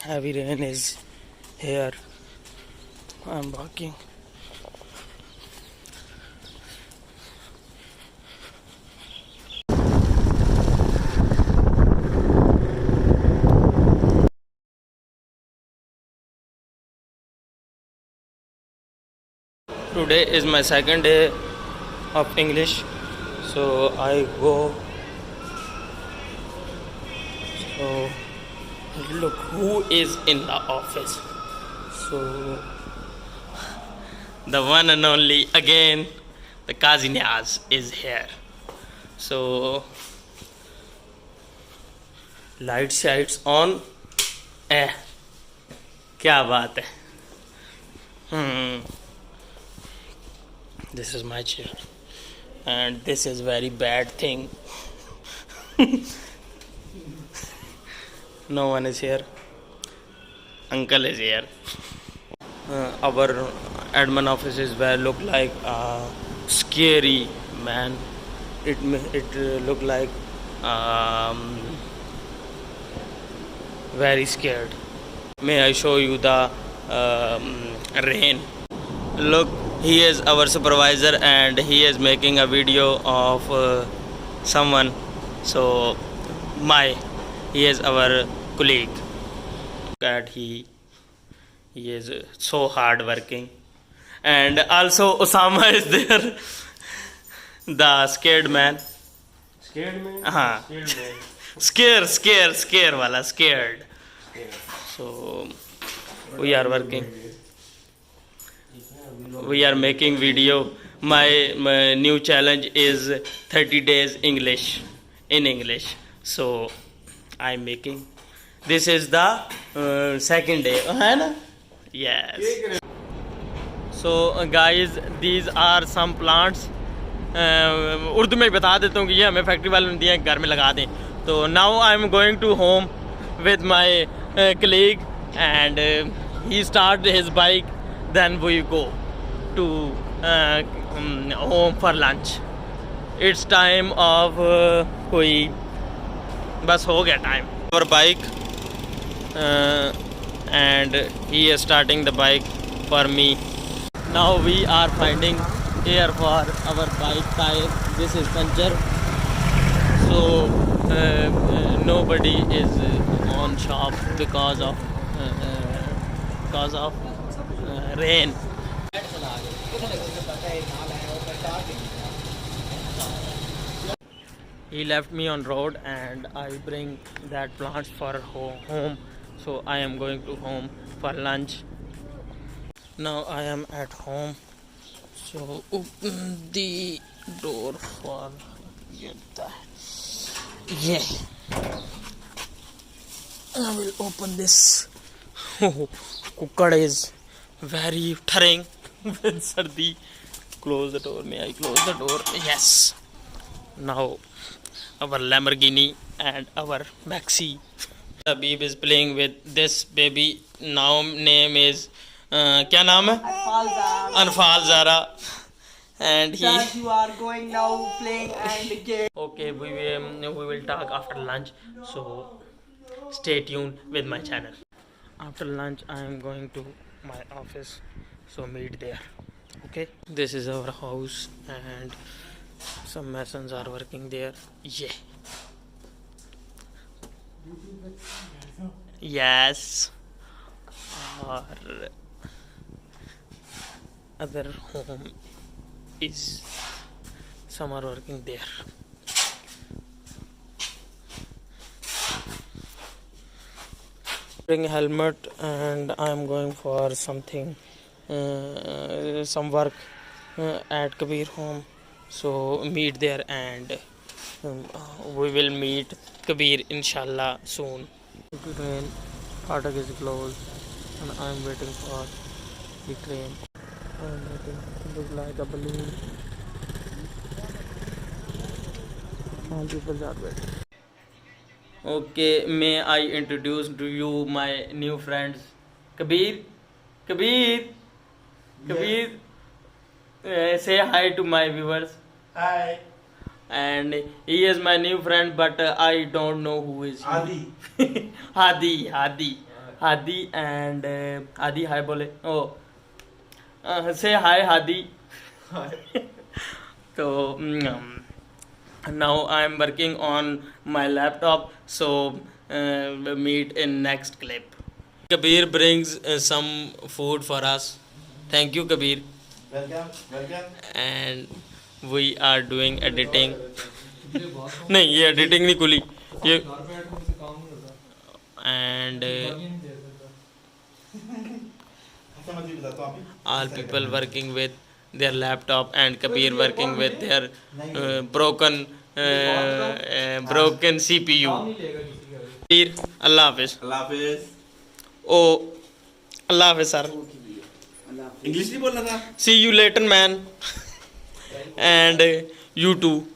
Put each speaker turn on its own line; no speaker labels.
Heavy rain is here. I'm walking. Today is my second day of English, so I go. So look who is in the office. So the one and only again, the Qazi Niaz is here. So light shades on. क्या बात है. This is my chair, and this is very bad thing. No one is here. Uncle is here. Our admin office is where look like scary, man. It look like very scared. May I show you the rain? Look, he is our supervisor and he is making a video of someone. So he is our colleague. That he is so hard working. And also Osama is there. The scared man.
Scared man?
Scare wala, scared. So we are working. We are making video. My new challenge is 30 days English in English. So I'm making. This is the second day. है ना? Yes. So guys, these are some plants. Urdu में बता देता हूँ कि ये हमें factory वालों ने दिया है, घर में लगा दें. तो now I'm going to home with my colleague and he started his bike. Then we go to home for lunch. It's time of कोई बस हो गया time. Our bike and he is starting the bike for me. Now we are finding air for our bike tire. This is puncture. So nobody is on shop because of rain. He left me on road and I bring that plants for home. So I am going to home for lunch. Now I am at home. So open the door for get that. Yeah. I will open this. Cooker is very tearing with sardi. Close the door. May I close the door? Yes. Now our Lamborghini and our Maxi. Habib is playing with this baby. Now name is क्या नाम है? Anfal Zara. And he.
That you are going now playing and game.
Okay, we will talk after lunch. So stay tuned with my channel. After lunch, I am going to my office. So meet there. Okay. This is our house and some masons are working there. Yeah. Yes. Our other home is some are working there. Bring helmet and I am going for something, some work at Kabir home. So meet there and we will meet Kabir inshallah soon. Train Fatak is closed and I am waiting for the train. I am waiting. It looks like a balloon. All people are waiting. Okay, may I introduce to you my new friends, Kabir. Say hi to my viewers.
Hi.
And he is my new friend, but I don't know who is he.
Hadi.
Hadi. Hadi and Hadi hi bole. Oh, say hi Hadi. So now I am working on my laptop. So meet in next clip. Kabir brings some food for us. Thank you, Kabir.
Welcome.
And we are doing editing. नहीं ये editing नहीं खुली ये and all people working with their laptop and Kabir working with their broken CPU. Kabir, Allah Hafiz.
Allah Hafiz.
Oh, Allah Hafiz sir.
English नहीं बोलना था
See you later man. And you too.